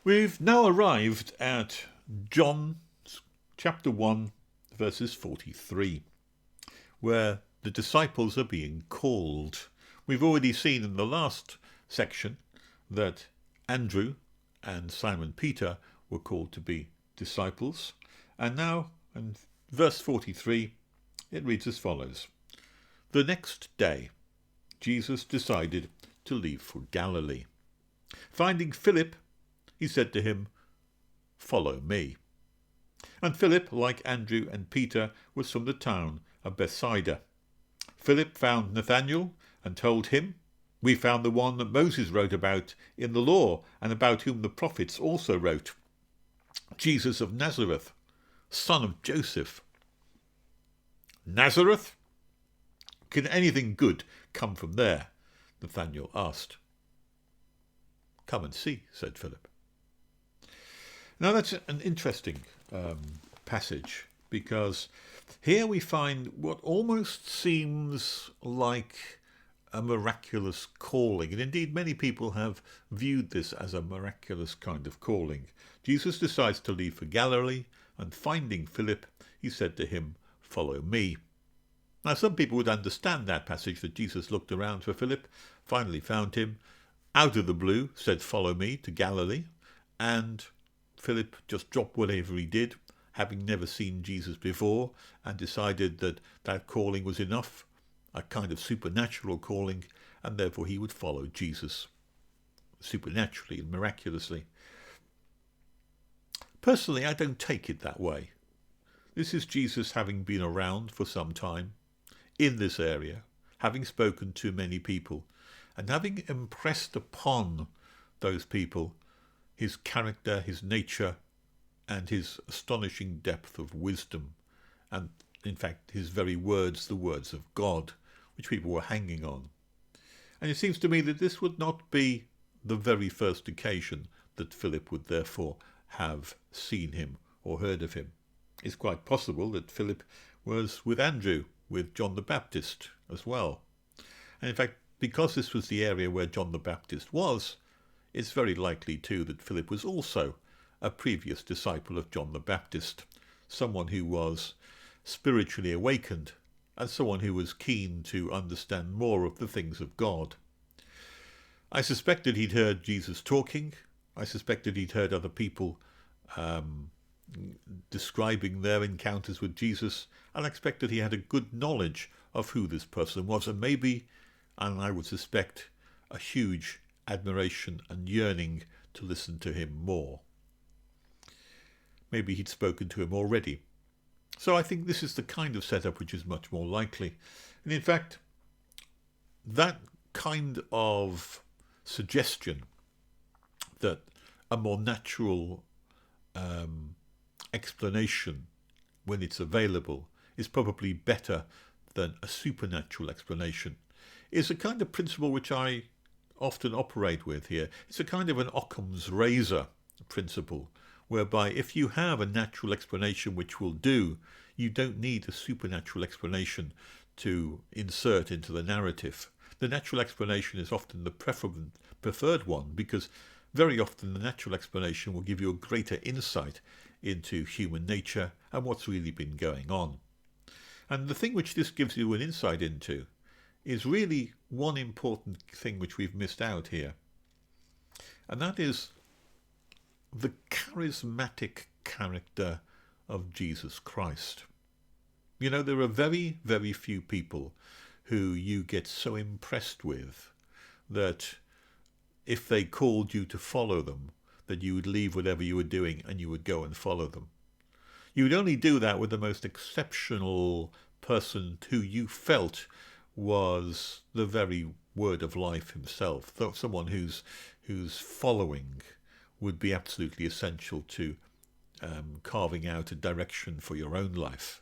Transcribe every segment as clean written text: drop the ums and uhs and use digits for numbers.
We've now arrived at John chapter 1, verses 43, where the disciples are being called. We've already seen in the last section that Andrew and Simon Peter were called to be disciples. And now, in verse 43, it reads as follows. The next day, Jesus decided to leave for Galilee. Finding Philip, he said to him, "Follow me." And Philip, like Andrew and Peter, was from the town of Bethsaida. Philip found Nathaniel and told him, "We found the one that Moses wrote about in the law and about whom the prophets also wrote, Jesus of Nazareth, son of Joseph." "Nazareth? Can anything good come from there?" Nathaniel asked. "Come and see," said Philip. Now that's an interesting passage, because here we find what almost seems like a miraculous calling, and indeed many people have viewed this as a miraculous kind of calling. Jesus decides to leave for Galilee, and finding Philip, he said to him, "Follow me." Now some people would understand that passage, that Jesus looked around for Philip, finally found him, out of the blue said, "Follow me" to Galilee, and Philip just dropped whatever he did, having never seen Jesus before, and decided that that calling was enough, a kind of supernatural calling, and therefore he would follow Jesus supernaturally and miraculously. Personally, I don't take it that way. This is Jesus having been around for some time in this area, having spoken to many people, and having impressed upon those people his character, his nature, and his astonishing depth of wisdom, and in fact his very words, the words of God, which people were hanging on. And it seems to me that this would not be the very first occasion that Philip would therefore have seen him or heard of him. It's quite possible that Philip was with Andrew, with John the Baptist as well. And in fact, because this was the area where John the Baptist was, it's very likely too that Philip was also a previous disciple of John the Baptist, someone who was spiritually awakened and someone who was keen to understand more of the things of God. I suspect that he'd heard Jesus talking. I suspect that he'd heard other people describing their encounters with Jesus, and I expect that he had a good knowledge of who this person was, and maybe, and I would suspect, a huge admiration and yearning to listen to him more. Maybe he'd spoken to him already. So I think this is the kind of setup which is much more likely. And in fact, that kind of suggestion that a more natural explanation, when it's available, is probably better than a supernatural explanation, is a kind of principle which I often operate with here. It's a kind of an Occam's razor principle, whereby if you have a natural explanation which will do, you don't need a supernatural explanation to insert into the narrative. The natural explanation is often the preferred one, because very often the natural explanation will give you a greater insight into human nature and what's really been going on. And the thing which this gives you an insight into is really one important thing which we've missed out here. And that is the charismatic character of Jesus Christ. You know, there are very, very few people who you get so impressed with that if they called you to follow them, that you would leave whatever you were doing and you would go and follow them. You would only do that with the most exceptional person who you felt was the very word of life himself, someone whose following would be absolutely essential to carving out a direction for your own life.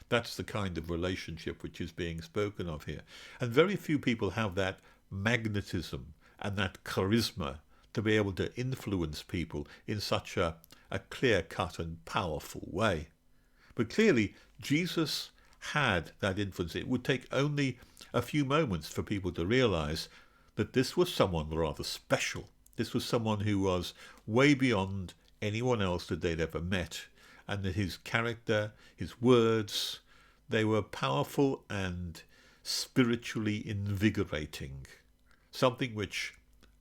That's the kind of relationship which is being spoken of here. And very few people have that magnetism and that charisma to be able to influence people in such a clear-cut and powerful way. But clearly, Jesus had that influence. It would take only a few moments for people to realize that this was someone rather special. This was someone who was way beyond anyone else that they'd ever met, and that his character, his words, they were powerful and spiritually invigorating, something which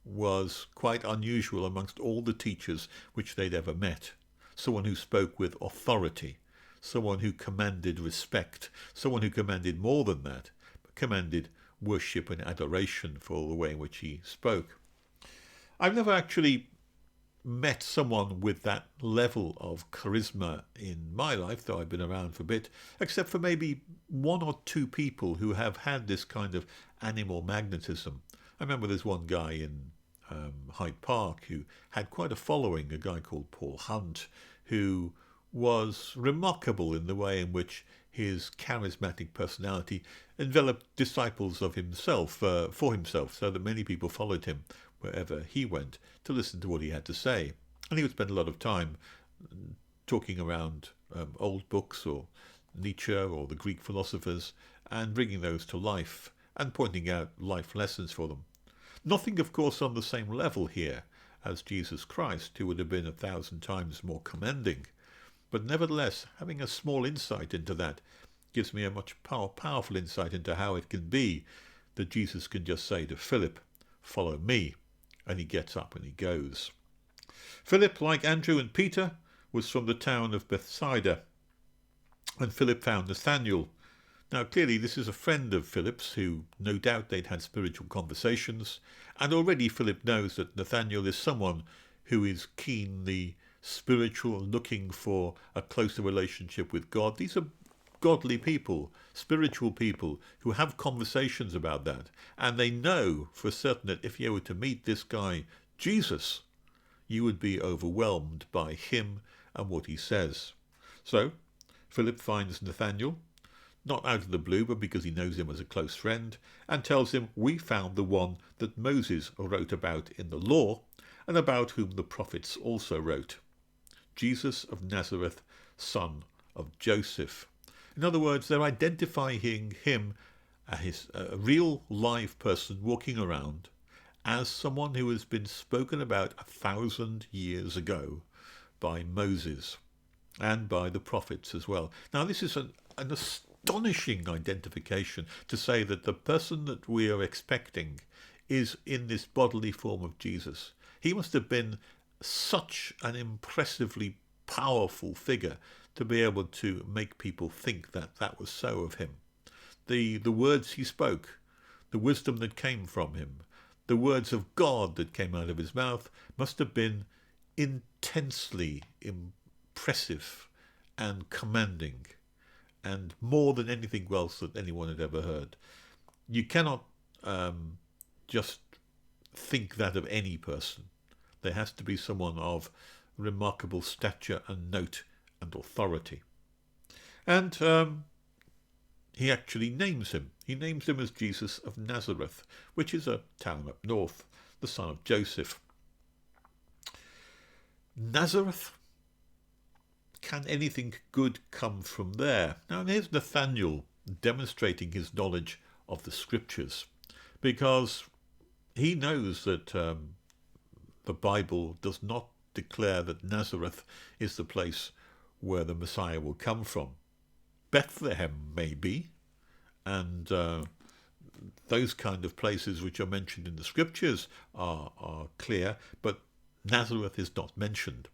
was quite unusual amongst all the teachers which they'd ever met. Someone who spoke with authority, someone who commanded respect, someone who commanded more than that, but commanded worship and adoration for the way in which he spoke. I've never actually met someone with that level of charisma in my life, though I've been around for a bit, except for maybe one or two people who have had this kind of animal magnetism. I remember there's one guy in Hyde Park who had quite a following, a guy called Paul Hunt, who was remarkable in the way in which his charismatic personality enveloped disciples of himself, for himself, so that many people followed him wherever he went to listen to what he had to say. And he would spend a lot of time talking around old books or Nietzsche or the Greek philosophers and bringing those to life and pointing out life lessons for them. Nothing, of course, on the same level here as Jesus Christ, who would have been 1,000 times more commanding. But nevertheless, having a small insight into that gives me a much powerful insight into how it can be that Jesus can just say to Philip, "Follow me," and he gets up and he goes. Philip, like Andrew and Peter, was from the town of Bethsaida, and Philip found Nathaniel. Now, clearly, this is a friend of Philip's who no doubt they'd had spiritual conversations, and already Philip knows that Nathaniel is someone who is keenly spiritual, looking for a closer relationship with God. These are godly people, spiritual people who have conversations about that, and they know for certain that if you were to meet this guy, Jesus, you would be overwhelmed by him and what he says. So, Philip finds Nathaniel, not out of the blue, but because he knows him as a close friend, and tells him, "We found the one that Moses wrote about in the law, and about whom the prophets also wrote, Jesus of Nazareth, son of Joseph." In other words, they're identifying him as a real live person walking around as someone who has been spoken about 1,000 years ago by Moses and by the prophets as well. Now, this is an astonishing identification to say that the person that we are expecting is in this bodily form of Jesus. He must have been such an impressively powerful figure to be able to make people think that that was so of him. The words he spoke, the wisdom that came from him, the words of God that came out of his mouth must have been intensely impressive and commanding, and more than anything else that anyone had ever heard. You cannot just think that of any person. There has to be someone of remarkable stature and note and authority. And he actually names him. He names him as Jesus of Nazareth, which is a town up north, the son of Joseph. Nazareth? Can anything good come from there? Now here's Nathaniel demonstrating his knowledge of the scriptures, because he knows that the Bible does not declare that Nazareth is the place where the Messiah will come from. Bethlehem maybe, and those kind of places which are mentioned in the scriptures are clear, but Nazareth is not mentioned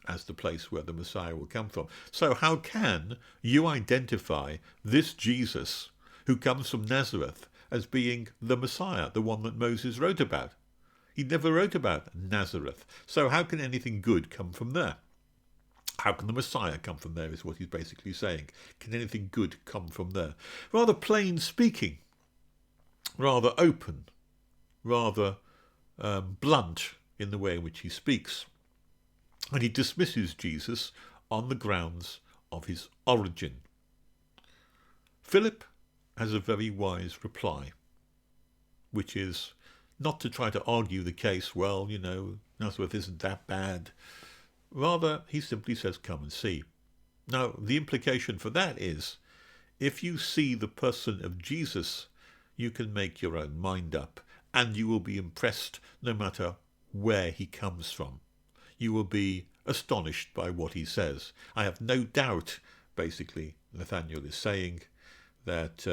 as the place where the Messiah will come from. So how can you identify this Jesus who comes from Nazareth as being the Messiah, the one that Moses wrote about? He never wrote about Nazareth. So how can anything good come from there? How can the Messiah come from there is what he's basically saying. Can anything good come from there? Rather plain speaking, rather open, rather blunt in the way in which he speaks. And he dismisses Jesus on the grounds of his origin. Philip has a very wise reply, which is not to try to argue the case, well, you know, Nazareth isn't that bad. Rather, he simply says, "Come and see." Now, the implication for that is, if you see the person of Jesus, you can make your own mind up, and you will be impressed no matter where he comes from. You will be astonished by what he says. I have no doubt, basically, Nathaniel is saying that,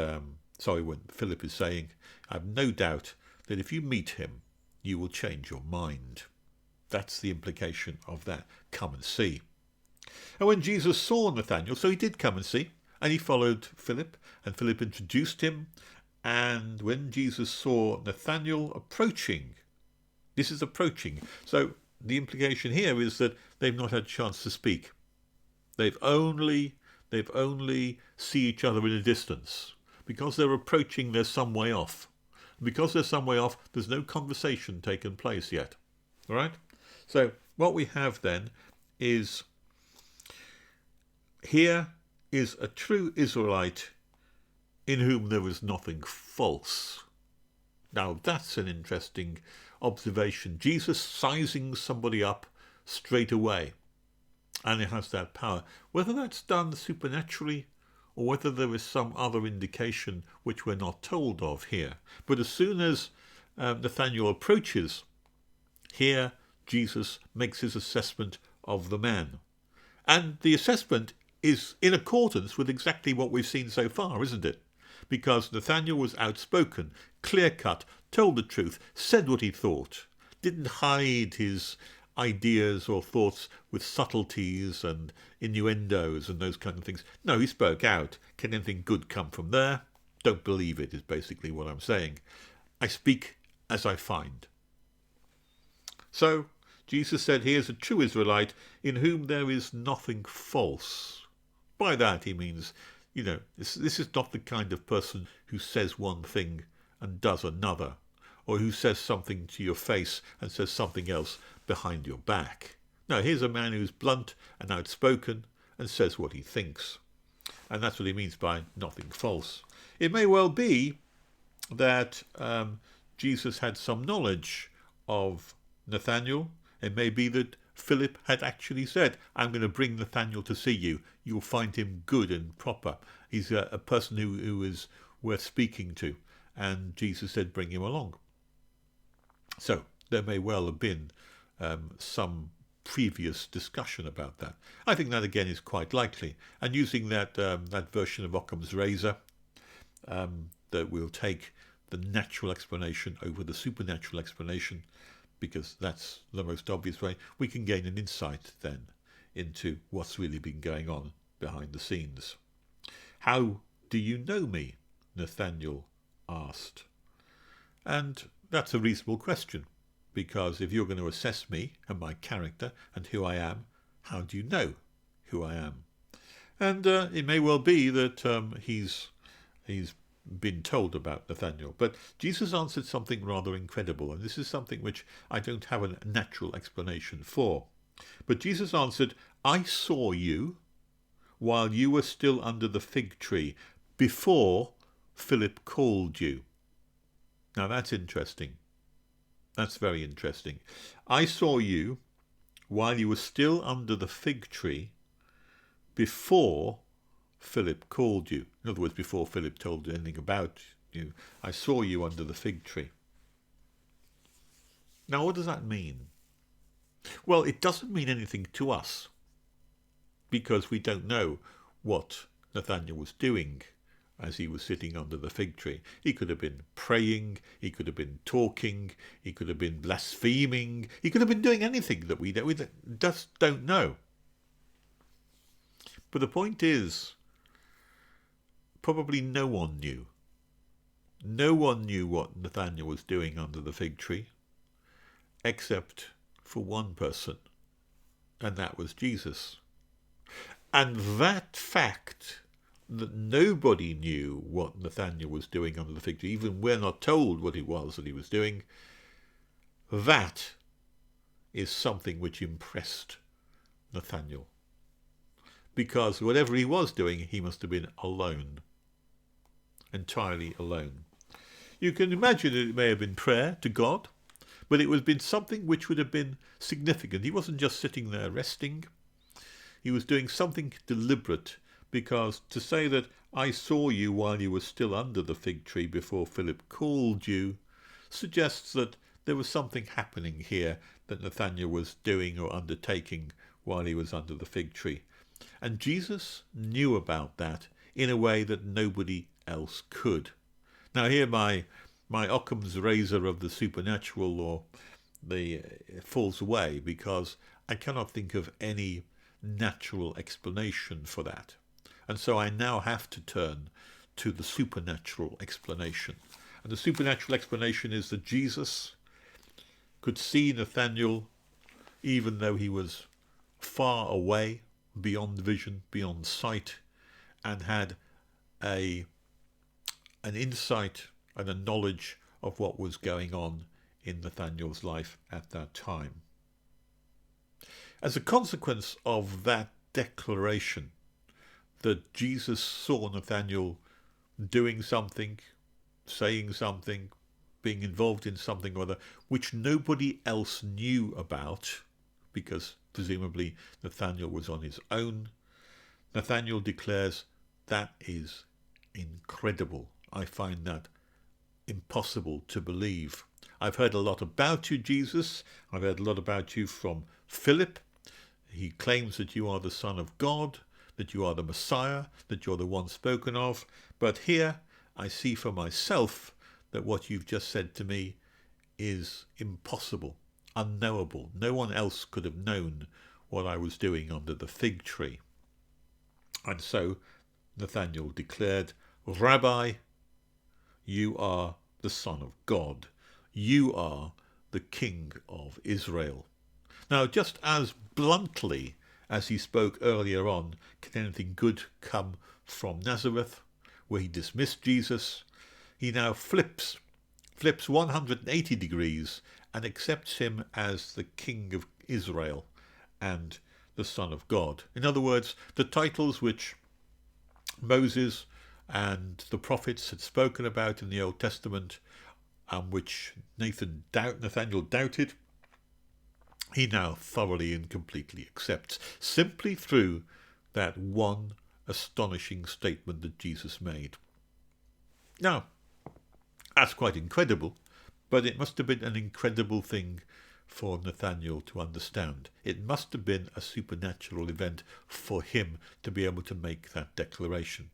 what Philip is saying, I have no doubt that if you meet him, you will change your mind. That's the implication of that. Come and see. And when Jesus saw Nathaniel, so he did come and see, and he followed Philip, and Philip introduced him. And when Jesus saw Nathaniel approaching, this is approaching. So the implication here is that they've not had a chance to speak. They've only see each other in a distance. Because they're approaching, they're some way off. Because they're some way off, there's no conversation taken place yet. All right? So what we have then is, here is a true Israelite in whom there is nothing false. Now that's an interesting observation. Jesus sizing somebody up straight away. And it has that power. Whether that's done supernaturally or whether there is some other indication which we're not told of here. But as soon as Nathaniel approaches, here Jesus makes his assessment of the man. And the assessment is in accordance with exactly what we've seen so far, isn't it? Because Nathaniel was outspoken, clear-cut, told the truth, said what he thought, didn't hide his ideas or thoughts with subtleties and innuendos and those kind of things. No, he spoke out. Can anything good come from there? Don't believe it, is basically what I'm saying. I speak as I find. So Jesus said, here's a true Israelite in whom there is nothing false. By that he means, this is not the kind of person who says one thing and does another, or who says something to your face and says something else behind your back. No, here's a man who's blunt and outspoken and says what he thinks. And that's what he means by nothing false. It may well be that Jesus had some knowledge of Nathaniel. It may be that Philip had actually said, I'm going to bring Nathaniel to see you. You'll find him good and proper. He's a person who is worth speaking to. And Jesus said, bring him along. So there may well have been some previous discussion about that. I think that again is quite likely. And using that version of Occam's razor, that we'll take the natural explanation over the supernatural explanation, because that's the most obvious way, we can gain an insight then into what's really been going on behind the scenes. How do you know me? Nathaniel asked. And that's a reasonable question, because if you're going to assess me and my character and who I am, how do you know who I am? And it may well be that he's been told about Nathaniel. But Jesus answered something rather incredible, and this is something which I don't have a natural explanation for. But Jesus answered, I saw you while you were still under the fig tree, before Philip called you. Now that's interesting. That's very interesting. I saw you while you were still under the fig tree, before Philip called you. In other words, before Philip told you anything about you. I saw you under the fig tree. Now, what does that mean? Well, it doesn't mean anything to us, because we don't know what Nathaniel was doing as he was sitting under the fig tree. He could have been praying, he could have been talking, he could have been blaspheming, he could have been doing anything that we just don't know. But the point is, probably no one knew. No one knew what Nathaniel was doing under the fig tree, except for one person, and that was Jesus. And that fact that nobody knew what Nathaniel was doing under the fig tree, even we're not told what it was that he was doing, that is something which impressed Nathaniel. Because whatever he was doing, he must have been alone. Entirely alone. You can imagine it may have been prayer to God, but it would have been something which would have been significant. He wasn't just sitting there resting. He was doing something deliberate, because to say that I saw you while you were still under the fig tree before Philip called you suggests that there was something happening here that Nathaniel was doing or undertaking while he was under the fig tree. And Jesus knew about that in a way that nobody else could. Now here my Occam's razor of the supernatural or the falls away, because I cannot think of any natural explanation for that. And so I now have to turn to the supernatural explanation. And the supernatural explanation is that Jesus could see Nathaniel even though he was far away, beyond vision, beyond sight, and had an insight and a knowledge of what was going on in Nathaniel's life at that time. As a consequence of that declaration that Jesus saw Nathaniel doing something, saying something, being involved in something or other, which nobody else knew about, because presumably Nathaniel was on his own, Nathaniel declares, that is incredible. I find that impossible to believe. I've heard a lot about you, Jesus. I've heard a lot about you from Philip. He claims that you are the Son of God, that you are the Messiah, that you're the one spoken of. But here I see for myself that what you've just said to me is impossible, unknowable. No one else could have known what I was doing under the fig tree. And so Nathaniel declared, Rabbi, you are the Son of God. You are the King of Israel. Now, just as bluntly as he spoke earlier on, can anything good come from Nazareth, where he dismissed Jesus, he now flips 180 degrees and accepts him as the King of Israel and the Son of God. In other words, the titles which Moses and the prophets had spoken about in the Old Testament, which Nathaniel doubted, he now thoroughly and completely accepts, simply through that one astonishing statement that Jesus made. Now, that's quite incredible, but it must have been an incredible thing for Nathaniel to understand. It must have been a supernatural event for him to be able to make that declaration.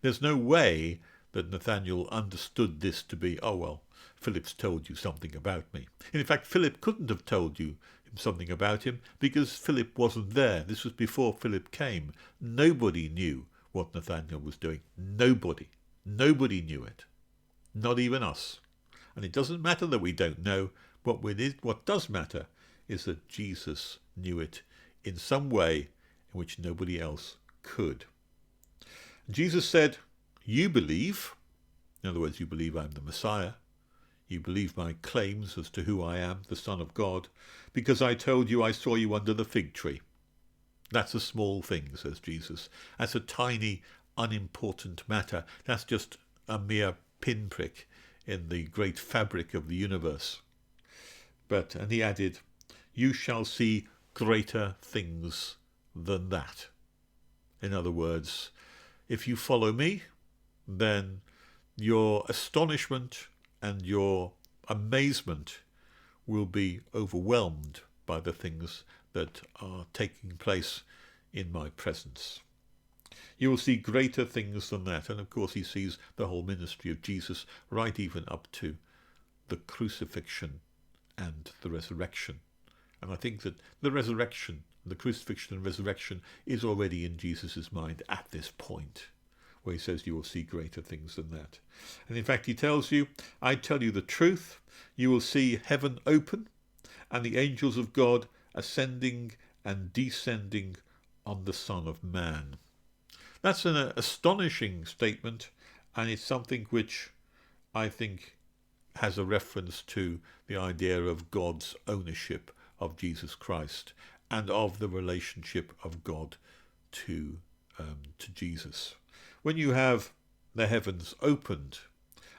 There's no way that Nathaniel understood this to be, oh well, Philip's told you something about me. And in fact, Philip couldn't have told you something about him because Philip wasn't there. This was before Philip came. Nobody knew what Nathaniel was doing. Nobody knew it. Not even us. And it doesn't matter that we don't know. What does matter is that Jesus knew it in some way in which nobody else could. Jesus said, you believe, in other words, you believe I'm the Messiah, you believe my claims as to who I am, the Son of God, because I told you I saw you under the fig tree. That's a small thing, says Jesus. That's a tiny, unimportant matter. That's just a mere pinprick in the great fabric of the universe. And he added, you shall see greater things than that. In other words, if you follow me, then your astonishment and your amazement will be overwhelmed by the things that are taking place in my presence. You will see greater things than that. And of course he sees the whole ministry of Jesus right even up to the crucifixion and the resurrection. And I think that the resurrection, the crucifixion and resurrection is already in Jesus' mind at this point, where he says you will see greater things than that. And in fact he tells you, I tell you the truth, you will see heaven open and the angels of God ascending and descending on the Son of Man. That's an astonishing statement, and it's something which I think has a reference to the idea of God's ownership of Jesus Christ and of the relationship of God to Jesus. When you have the heavens opened,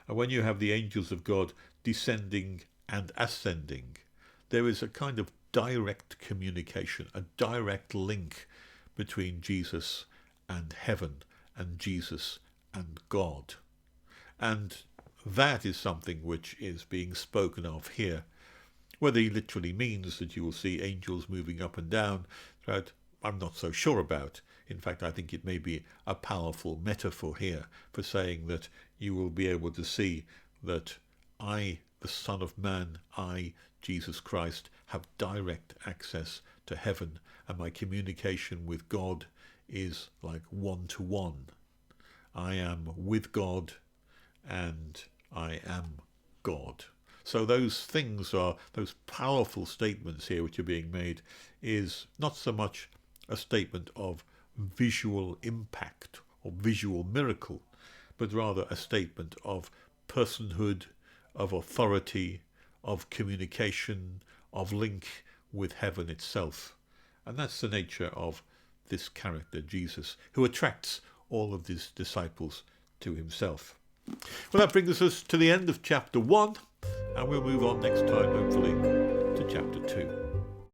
and when you have the angels of God descending and ascending, there is a kind of direct communication, a direct link between Jesus and heaven and Jesus and God. And that is something which is being spoken of here Whether he literally means that you will see angels moving up and down throughout, I'm not so sure about. In fact, I think it may be a powerful metaphor here for saying that you will be able to see that I, the Son of Man, I, Jesus Christ, have direct access to heaven, and my communication with God is like one-to-one. I am with God and I am God. So those things are, those powerful statements here which are being made, is not so much a statement of visual impact or visual miracle, but rather a statement of personhood, of authority, of communication, of link with heaven itself. And that's the nature of this character, Jesus, who attracts all of his disciples to himself. Well, that brings us to the end of chapter 1, and we'll move on next time, hopefully,